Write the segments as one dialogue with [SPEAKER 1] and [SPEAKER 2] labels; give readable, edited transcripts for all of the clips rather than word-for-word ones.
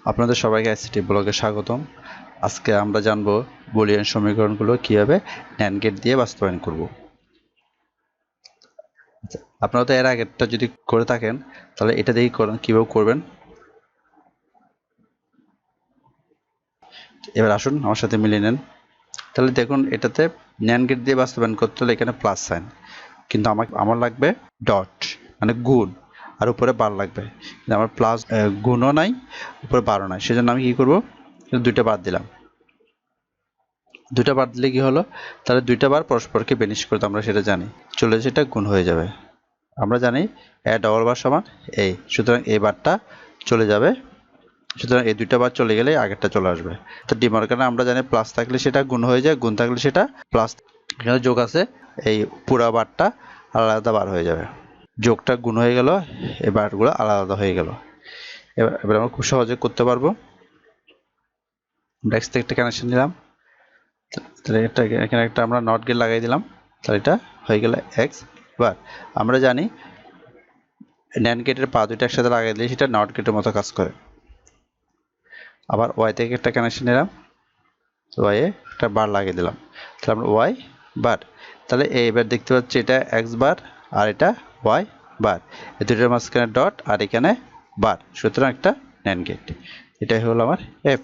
[SPEAKER 1] আপনাদের সবাইকে আইসিটি ব্লগে স্বাগতম। আজকে আমরা জানবো বুলিয়ান সমীকরণগুলো কিভাবে NAND গেট দিয়ে বাস্তবায়ন করব। আপনারা তো এর আগেরটা যদি করে থাকেন তাহলে এটা দিয়েই কিভাবে করবেন। এবার আসুন আমার সাথে মিলিয়ে নেন। তাহলে দেখুন এটাতে NAND গেট দিয়ে বাস্তবায়ন করতে হলে এখানে প্লাস সাইন, কিন্তু আমার লাগবে ডট মানে গুণ, আর উপরে বার লাগবে। কিন্তু আমার প্লাস গুণও নাই, উপরে বারও নাই, সেজন্য আমি কি করব, দুইটা বাদ দিলাম। দুইটা বার দিলে কি হলো, তাহলে দুইটা বার পরস্পরকে বেনিশ করতে আমরা সেটা জানি, চলে যেটা গুণ হয়ে যাবে। আমরা জানি এ ডবল বার সমান এই, সুতরাং এই বারটা চলে যাবে, সুতরাং এই দুইটা বার চলে গেলে আগেরটা চলে আসবে। তো ডিমর্গানে আমরা জানি প্লাস থাকলে সেটা গুণ হয়ে যায়, গুণ থাকলে সেটা প্লাস, এখানে যোগ আছে, এই পুরা বারটা আলাদা বার হয়ে যাবে, যোগটা গুণ হয়ে গেল, এই বারগুলো আলাদা হয়ে গেল। এবার আমরা খুব সহজে করতে পারবো। আমরা এক্স থেকে একটা কানেকশন নিলাম, তাহলে এটা এখানে একটা আমরা নট গেট লাগাই দিলাম, তাহলে এটা হয়ে গেল এক্স বার। আমরা জানি NAND গেটের পা দুইটা একসাথে লাগাই দিলে সেটা নট গেটের মতো কাজ করে। আবার ওয়াই থেকে একটা কানেকশন নিলাম, ওয়াই এ একটা বার লাগিয়ে দিলাম, তাহলে আমরা ওয়াই বার। তাহলে এইবার দেখতে পাচ্ছি এটা এক্স বার আর এটা ওয়াই বার, এই দুটোর মাঝখানে ডট আর এখানে বার, সুতরাং একটা NAND গেট। এটাই হলো আমার এফ।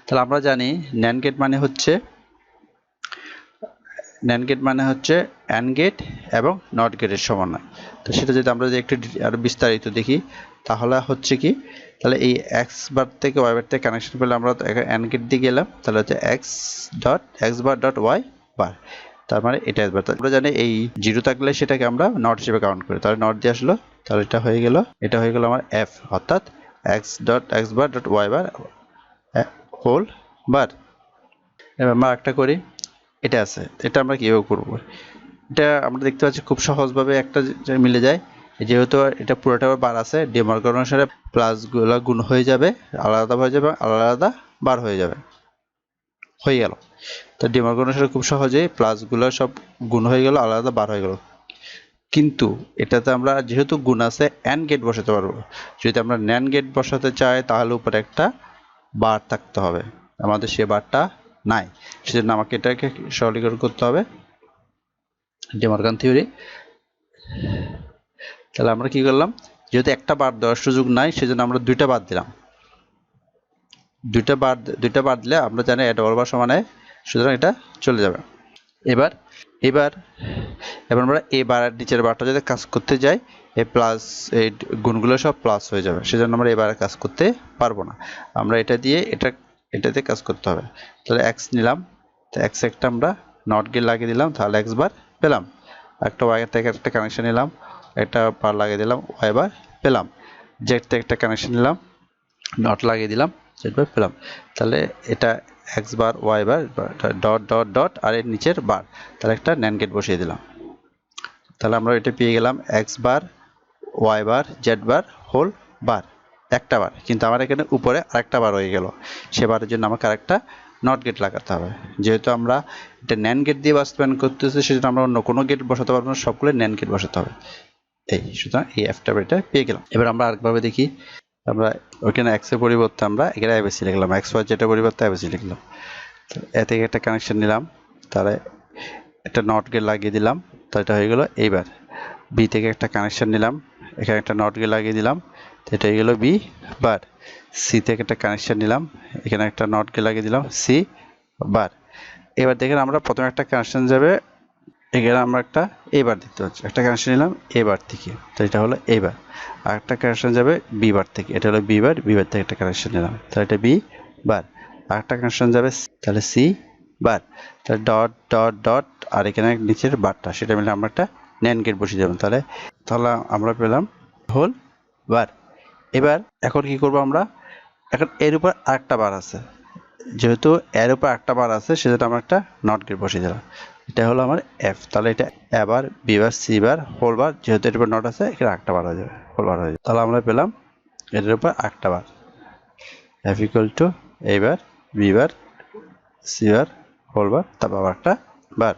[SPEAKER 1] তাহলে আমরা জানি NAND গেট মানে হচ্ছে AND গেট এবং নট গেটের সমন্বয়। তো সেটা যদি আমরা একটু আরো বিস্তারিত দেখি তাহলে হচ্ছে কি, তাহলে এই এক্স বার থেকে ওয়াই বার থেকে কানেকশন পেলে আমরা AND গেট দিয়ে গেলাম, তাহলে হচ্ছে এক্স বার ডট ওয়াই বার, তার মানে এটা আসবে। আমরা জানি এই জিরো থাকলে সেটাকে আমরা নট হিসেবে কাউন্ট করি, তাহলে নট দিয়ে আসলো, তাহলে এটা হয়ে গেল আমার এফ, অর্থাৎ X bar dot Y bar whole bar. এবার আমরা একটা করি, এটা আছে, এটা আমরা কিভাবে করব, এটা আমরা দেখতে পাচ্ছি খুব সহজভাবে একটা মিলে যায়। যেহেতু এটা পুরোটা বার আছে, ডিমর্গান অনুসারে প্লাসগুলো গুণ হয়ে যাবে, আলাদা হয়ে যাবে, আলাদা বার হয়ে যাবে, হয়ে গেল। তো ডিমর্গান অনুসারে খুব সহজেই প্লাসগুলো সব গুণ হয়ে গেল, আলাদা বার হয়ে গেল। কিন্তু এটাতে আমরা যেহেতু গুণ আছে অ্যান্ড গেট বসাতে পারবো, যদি আমরা NAND গেট বসাতে চাই তাহলে উপরে একটা বার থাকতে হবে, আমাদের সে বারটা নাই, সেজন্য আমাকে এটাকে সরলীকরণ করতে হবে ডিমর্গান থিওরি। তাহলে আমরা কি করলাম, যেহেতু একটা বার দেওয়ার সুযোগ নাই সেজন্য আমরা দুইটা বাদ দিলাম, দুইটা বার দিলে আমরা জানি এটা ডবল বার সমান, সুতরাং এটা চলে যাবে। এবার আমরা এই বারের নিচের বারটা যদি কাজ করতে যাই, এই প্লাস এই গুণগুলো সব প্লাস হয়ে যাবে, সেজন্য আমরা এবারে কাজ করতে পারবো না, আমরা এটা দিয়ে এটাতে কাজ করতে হবে। তাহলে এক্স নিলাম, তো এক্স একটা আমরা নট গেট লাগিয়ে দিলাম, তাহলে এক্স বার পেলাম। একটা ওয়াই থেকে একটা কানেকশন নিলাম, একটা বার লাগিয়ে দিলাম, ওয়াই বার পেলাম। জেড থেকে একটা কানেকশন নিলাম, নট লাগিয়ে দিলাম, জেড বার পেলাম। তাহলে এটা X bar Y bar dot dot dot আর এর নিচের বার, তাহলে একটা NAND গেট বসিয়ে দিলাম। তাহলে আমরা এটা পেয়ে গেলাম এক্স বার ওয়াই বার জেড বার হোল বার, একটা বার, কিন্তু আমার এখানে উপরে আরেকটা বার হয়ে গেল, সে বারের জন্য আমাকে আরেকটা নট গেট লাগাতে হবে। যেহেতু আমরা এটা NAND গেট দিয়ে বাস্তবায়ন করতেছি সেজন্য আমরা অন্য কোনো গেট বসাতে পারবো না, সবগুলো NAND গেট বসাতে হবে। এই সুতরাং এই এফটা এটা পেয়ে গেলাম। এবার আমরা আরেকভাবে দেখি, আমরা ওইখানে এক্স এর পরিবর্তে আমরা এখানে এবিসি লিখলাম, এক্স ওয়াই জেড এর পরিবর্তে এবিসি লিখলাম। এ থেকে একটা কানেকশন নিলাম, তাহলে একটা নট গেট লাগিয়ে দিলাম, তো এটা হয়ে গেল এইবার। বি থেকে একটা কানেকশন নিলাম, এখানে একটা নট গেট লাগিয়ে দিলাম, তো এটা হয়ে গেল বি বার। সি থেকে একটা কানেকশন নিলাম, এখানে একটা নট গেট লাগিয়ে দিলাম, সি বার। এবার দেখেন আমরা প্রথমে একটা কানেকশন যাবে, এখানে আমরা একটা এবার দেখতে পাচ্ছি, একটা কানেকশন নিলাম এ বার থেকে, তো এটা হলো এবার। আর একটা কানেকশন যাবে বি বার থেকে, এটা হলো বি বার থেকে একটা কানেকশন নিলাম, তাহলে এটা বি বার। আর একটা কানেকশন যাবে তাহলে সি বার, তাহলে ডট ডট ডট আর এখানে নিচের বারটা, সেটা মিলে আমরা একটা NAND গেট বসিয়ে দেবো, তাহলে আমরা পেলাম হোল বার। এবার এখন কি করব আমরা, এখন এর উপর আরেকটা বার আছে, যেহেতু এর উপর একটা বার আছে সেজন্য আমরা একটা নট গেট বসিয়ে দিলাম, এটা হলো আমার এফ। তাহলে এটা A bar B bar C bar whole bar, যেহেতু এর উপর নট আছে এখানে একটা বার হয়ে যাবে, হোল বার হয়ে যাবে। তাহলে আমরা পেলাম এটার উপর একটা bar, F equal to A bar B bar C bar whole bar, তারপর আবার একটা বার।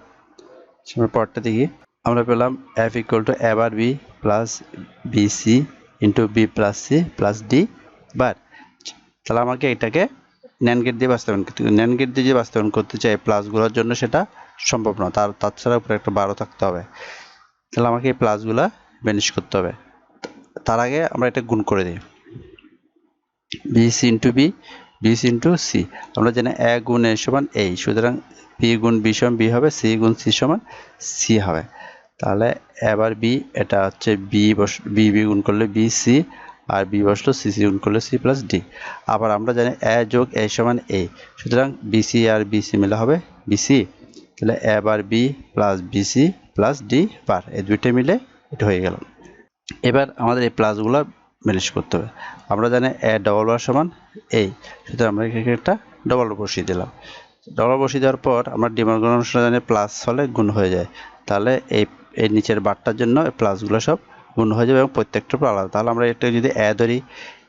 [SPEAKER 1] আমরা পরটা দেখি, আমরা পেলাম F equal to A bar B plus B C into B plus C plus D bar. তাহলে আমাকে এটাকে NAND গেট দিয়ে বাস্তবায়ন করতে হবে। NAND গেট দিয়ে যে বাস্তবায়ন করতে চাই প্লাসগুলোর জন্য সেটা সম্ভব না, তাছাড়া উপরে একটা বারো থাকতে হবে। তাহলে আমাকে এই প্লাসগুলা ভ্যানিশ করতে হবে। তার আগে আমরা এটা গুণ করে দিই, BC into B, BC into C. আমরা জানি এ গুণ এ সমান এই, সুতরাং বি গুণ বি সমান বি হবে, সি গুণ সি সমান সি হবে। তাহলে এবার বি, এটা হচ্ছে বি গুণ করলে বি সি, আর বি বসলো সি গুণ করলে সি প্লাস ডি। আবার আমরা জানি এ যোগ এ সমান এ, সুতরাং বিসি আর বিসি মিলে হবে বিসি। তাহলে এবার B plus BC plus D bar, এই দুইটা মিলে এটা হয়ে গেল। এবার আমাদের এই প্লাসগুলো ম্যানেজ করতে হবে। আমরা জানি এ ডবল বার সমান এই, সুতরাং আমরা এখানে একটা ডবল বসিয়ে দিলাম। ডবল বসিয়ে দেওয়ার পর আমরা ডিমর্গান অনুসারে জানি প্লাস হলে গুণ হয়ে যায়। তাহলে এই নিচের বারটার জন্য এই প্লাসগুলো সব গুণ হয়ে যাবে এবং প্রত্যেকটার উপর আলাদা। তাহলে আমরা এটা যদি এ ধরি,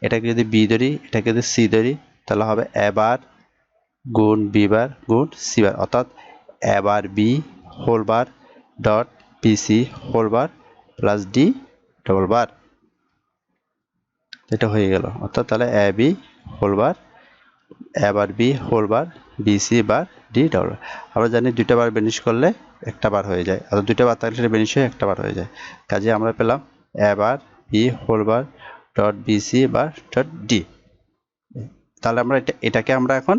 [SPEAKER 1] এটাকে যদি বি ধরি, এটাকে যদি সি ধরি, তাহলে হবে এ বার গুণ বি বার গুণ সি বার, অর্থাৎ A bar B whole bar dot BC whole bar plus D double bar, এটা হয়ে গেল। অর্থাৎ তাহলে A B whole bar, A bar B whole bar, BC bar D double bar. আমরা জানি দুইটা বার বেনিশ করলে একটা বার হয়ে যায়, অর্থাৎ দুইটা বার থাকলে সেটা বেনিশ হয়ে একটা বার হয়ে যায়। কাজে আমরা পেলাম A bar B whole bar dot BC bar dot D. তাহলে আমরা এটাকে আমরা এখন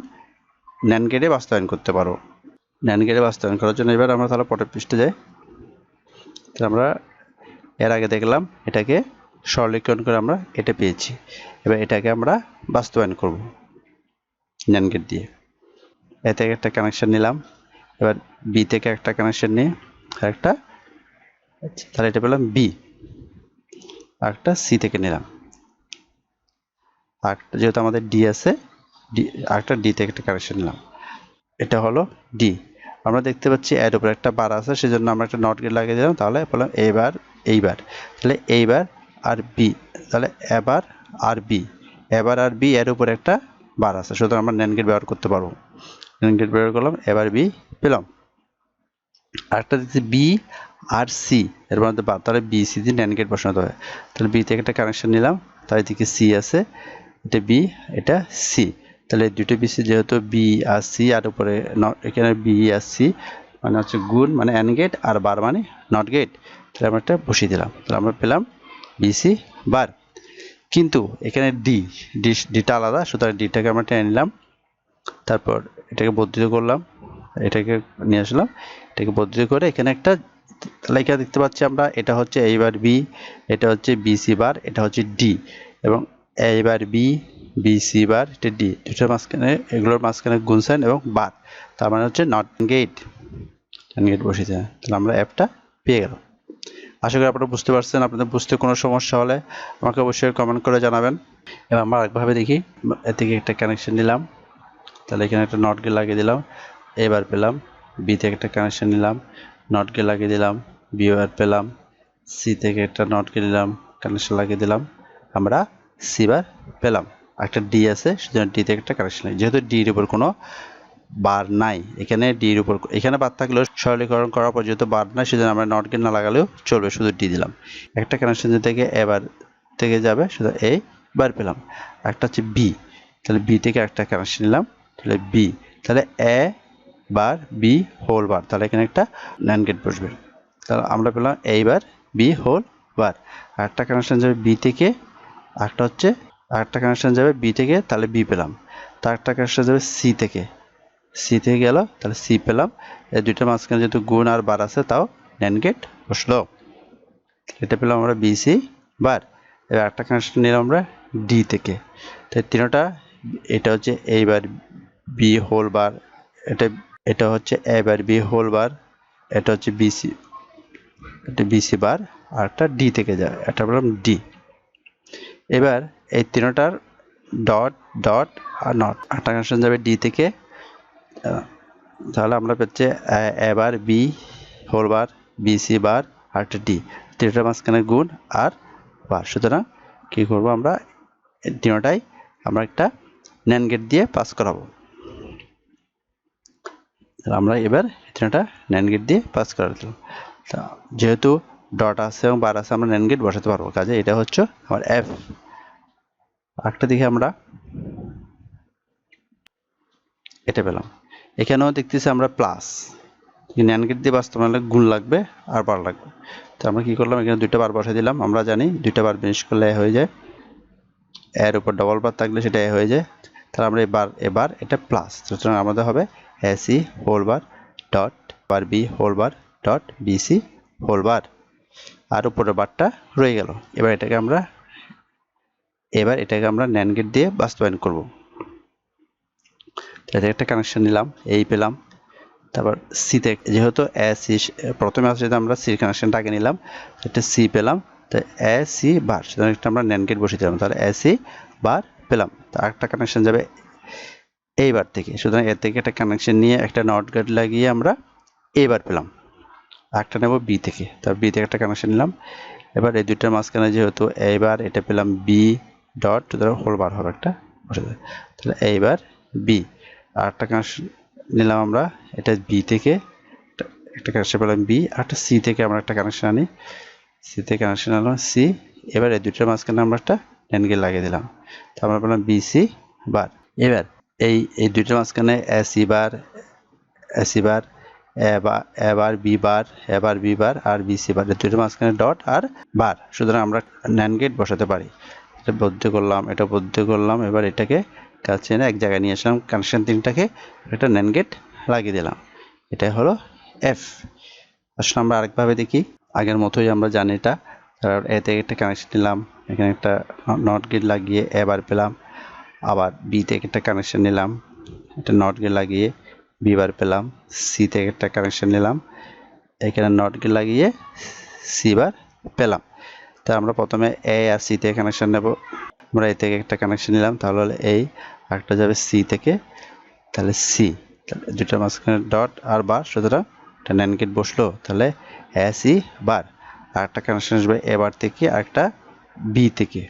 [SPEAKER 1] NAND গেটে বাস্তবায়ন করতে পারবো। NAND গেটে বাস্তবায়ন করার জন্য এবার আমরা তাহলে পরের পৃষ্ঠে যাই। তাহলে আমরা এর আগে দেখলাম এটাকে সরলীকরণ করে আমরা এটা পেয়েছি। এবার এটাকে আমরা বাস্তবায়ন করব NAND গেট দিয়ে। এ থেকে একটা কানেকশন নিলাম, এবার বি থেকে একটা কানেকশন নিয়ে আরেকটা, তাহলে এটা পেলাম বি, আরেকটা সি থেকে নিলাম, আরেকটা যেহেতু আমাদের ডি আছে, আরেকটা ডি থেকে একটা কানেকশন নিলাম, এটা হলো ডি। আমরা দেখতে পাচ্ছি এর উপরে একটা বার আছে, সেজন্য আমরা একটা নট গেট লাগিয়ে দিলাম। তাহলে বললাম এইবার তাহলে এইবার আর বি, তাহলে এবার আর বি, এবার আর বি এর উপরে একটা বার আছে, সুতরাং আমরা NAND গেট ব্যবহার করতে পারবো। NAND গেট ব্যবহার করলাম, এবার বি পেলাম। আরেকটা দেখছি বি আর সি এর মধ্যে বার, তাহলে বি সি দিয়ে NAND গেট বসাতে হবে। তাহলে বি থেকে একটা কানেকশন নিলাম, তাহলে এদিকে সি আছে, এটা বি এটা সি, তাহলে দুটো বিসি যেহেতু বি আর সি, আর উপরে এখানে বি আর সি মানে হচ্ছে গুণ মানে NAND গেট, আর বার মানে নট গেট, তাহলে আমরা একটা বসিয়ে দিলাম। তাহলে আমরা পেলাম বিসি বার। কিন্তু এখানে ডিটা আলাদা, সুতরাং ডিটাকে আমরা টেনে নিলাম, তারপর এটাকে বর্ধিত করলাম, এটাকে নিয়ে আসলাম, এটাকে বর্ধিত করে এখানে একটা, তাহলে এখানে দেখতে পাচ্ছি আমরা এটা হচ্ছে এইবার বি, এটা হচ্ছে বিসি বার, এটা হচ্ছে ডি, এবং এইবার বি বিসি বার এটা ডি, দুটোর মাঝখানে এগুলোর মাঝখানে গুণ সাইন এবং বার, তার মানে হচ্ছে নট গেট বসিয়ে যায়। তাহলে আমরা অ্যাপটা পেয়ে গেল। আশা করি আপনারা বুঝতে পারছেন। আপনাদের বুঝতে কোনো সমস্যা হলে আমাকে অবশ্যই কমেন্ট করে জানাবেন। এবার আমরা একভাবে দেখি, এর থেকে একটা কানেকশন নিলাম, তাহলে এখানে একটা নট গেট লাগিয়ে দিলাম, এবার পেলাম বি থেকে একটা কানেকশন নিলাম, নট গেট লাগিয়ে দিলাম, বি বার পেলাম, সি থেকে একটা নট গেট নিলাম, কানেকশন লাগিয়ে দিলাম, আমরা সি বার পেলাম। একটা ডি আছে, সেজন্য ডি থেকে একটা কানেকশন নেই, যেহেতু ডির উপর কোনো বার নাই, এখানে ডির উপর এখানে বার থাকলেও সরলীকরণ করার পর যেহেতু বার নাই, সেজন্য আমরা নট গেট না লাগালেও চলবে, শুধু ডি দিলাম। একটা কানেকশন থেকে এবার থেকে যাবে, শুধু এই বার পেলাম। একটা হচ্ছে বি, তাহলে বি থেকে একটা কানেকশন নিলাম, তাহলে বি, তাহলে এ বার বি হোল বার, তাহলে এখানে একটা NAND গেট বসবে। তাহলে আমরা পেলাম এইবার বি হোল বার। আরেকটা কানেকশন যাবে বি থেকে, আরেকটা হচ্ছে আরেকটা কানেকশন যাবে বি থেকে, তাহলে বি পেলাম। তার একটা কানেকশন যাবে সি থেকে, সি থেকে গেল, তাহলে সি পেলাম। এই দুইটার মাঝখানে যেহেতু গুণ আর বার আছে, তাও NAND গেট বসলো, এটা পেলাম আমরা বিসি বার। এবার একটা কানেকশন নিলাম আমরা ডি থেকে, তাই তিনটা, এটা হচ্ছে এইবার বি হোল বার, এটা হচ্ছে এবার বি হোল বার, এটা হচ্ছে বিসি, এটা বিসি বার, আর একটা ডি থেকে যায়, এটা বললাম ডি। এবার এই তিনটার ডট ডট আর নট, একটা কানেকশন যাবে ডি থেকে, তাহলে আমরা পেচ্ছে এবার বি হোল বার বিসি বার আর একটা ডি, তিনটার মাঝখানে গুণ আর বার, সুতরাং কী করবো আমরা তিনটাই আমরা একটা NAND গেট দিয়ে পাস করাবো। আমরা এবার তিনটা NAND গেট দিয়ে পাস করা দিলাম। যেহেতু ডট আছে এবং বার আছে, আমরা NAND গেট বসাতে পারবো, কাজে এটা হচ্ছে আমার এফ। একটা দিকে আমরা এটা পেলাম। এখানেও দেখতেছি আমরা প্লাস, NAND গেট দিয়ে বাস্তবায়ন গুণ লাগবে আর বার লাগবে। তো আমরা কি করলাম, এখানে দুইটা বার বসে দিলাম। আমরা জানি দুইটা বার ফিনিশ করলে এ হয়ে যায়, এর উপর ডবল বার থাকলে সেটা এ হয়ে যায়। তাহলে আমরা এবার এটা প্লাস, সুতরাং আমাদের হবে AC whole bar dot bar B whole bar dot BC whole bar, আর উপরের বারটা রয়ে গেল। এবার এটাকে আমরা NAND গেট দিয়ে বাস্তবায়ন করব। তাহলে একটা কানেকশন নিলাম, এই পেলাম। তারপর সিতে যেহেতু AC প্রথমে আছে, আমরা সি কানেকশনটা আগে নিলাম, এটা সি পেলাম। তো AC বার, সুতরাং একটা আমরা NAND গেট বসিয়ে দিলাম। তাহলে AC বার পেলাম। তো আরেকটা কানেকশন যাবে এই বার থেকে, সুতরাং এর থেকে একটা কানেকশন নিয়ে একটা নট গেট লাগিয়ে আমরা এই বার পেলাম। আরেকটা নেব বি থেকে, তারপর বি থেকে একটা কানেকশন নিলাম। এবার এই দুইটার মাঝখানে যেহেতু এইবার এটা পেলাম বি ডট, ধরো হোল বার হবে একটা বসে দেবে। তাহলে এইবার বি, আর একটা কানেকশন নিলাম আমরা, এটা বি থেকে একটা কানেকশন পেলাম বি, আর একটা সি থেকে আমরা একটা কানেকশন আনি, সি থেকে কানেকশন আনলাম সি। এবার এই দুইটার মাঝখানে আমরা একটা NAND গেট লাগিয়ে দিলাম, তো আমরা পেলাম BC বার। এবার এই দুইটার মাঝখানে AC বার এবার বি বার, এবার বি বার আর BC বার, এই দুইটার মাঝখানে ডট আর বার, সুতরাং আমরা NAND গেট বসাতে পারি। এটা বদ্ধ করলাম, এটা বদ্ধ করলাম। এবার এটাকে কাছে এনে এক জায়গায় নিয়ে আসলাম, কানেকশন তিনটাকে একটা NAND গেট লাগিয়ে দিলাম। এটাই হলো F। আসলে আমরা আরেকভাবে দেখি, আগের মতোই আমরা জানি এটা। তারপর এ থেকে একটা কানেকশন নিলাম, এখানে একটা নট গেট লাগিয়ে এবার পেলাম। আবার বি থেকে একটা কানেকশন নিলাম, একটা নট গেট লাগিয়ে বি বার পেলাম। সি থেকে একটা কানেকশন নিলাম, এখানে নট গেট লাগিয়ে সি বার পেলাম। তা আমরা প্রথমে এ আর সি থেকে কানেকশন নেব। আমরা এ থেকে একটা কানেকশন নিলাম, তাহলে এই একটা যাবে সি থেকে, তাহলে সি, তাহলে দুটার মাঝখানে ডট আর বার, সুতরাং একটা NAND গেট বসলো। তাহলে AC বার, আর একটা কানেকশন আসবে এ বার থেকে, আরেকটা বি থেকে,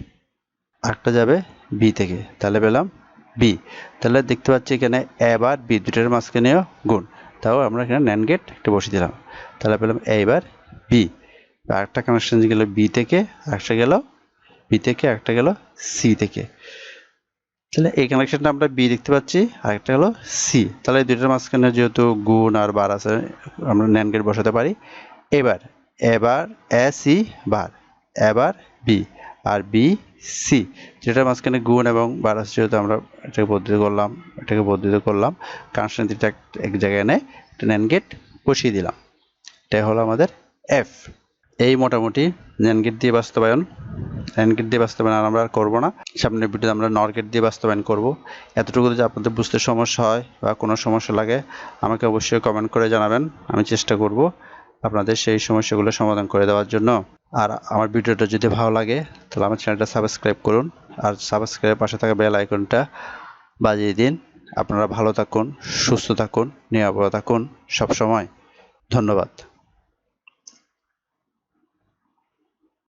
[SPEAKER 1] আরেকটা যাবে বি থেকে, তাহলে পেলাম বি। তাহলে দেখতে পাচ্ছি এখানে এ বার বি দুটার মাঝখানেও গুণ, তাও আমরা এখানে NAND গেট একটা বসিয়ে দিলাম। তাহলে পেলাম এইবার বি, আরেকটা কানেকশন গেল বি থেকে, আরেকটা গেল বি থেকে, আরেকটা গেল সি থেকে। তাহলে এই কানেকশনটা আমরা বি দেখতে পাচ্ছি, আরেকটা হলো সি। তাহলে এই দুইটার মাঝখানে যেহেতু গুণ আর বার আছে, আমরা NAND গেট বসাতে পারি। এবার AC বার, এবার বি আর বি সি, যেটার মাঝখানে গুণ এবং বার আছে, যেহেতু আমরা এটাকে বর্ধিত করলাম, কানেকশন তিনটা এক জায়গায় এনে একটা NAND গেট বসিয়ে দিলাম। এটাই হলো আমাদের F। এই মোটামুটি NAND গেট দিয়ে বাস্তবায়ন। NAND গেট দিয়ে বাস্তবায়ন আর আমরা করবো না, সামনের ভিডিওতে আমরা NOR গেট দিয়ে বাস্তবায়ন করব। এতটুকু যদি আপনাদের বুঝতে সমস্যা হয় বা কোনো সমস্যা লাগে, আমাকে অবশ্যই কমেন্ট করে জানাবেন, আমি চেষ্টা করব আপনাদের সেই সমস্যাগুলো সমাধান করে দেওয়ার জন্য। আর আমার ভিডিওটা যদি ভালো লাগে, তাহলে আমার চ্যানেলটা সাবস্ক্রাইব করুন, আর সাবস্ক্রাইবের পাশে থাকা বেল আইকনটা বাজিয়ে দিন। আপনারা ভালো থাকুন, সুস্থ থাকুন, নিরাপদে থাকুন সব সময়। ধন্যবাদ।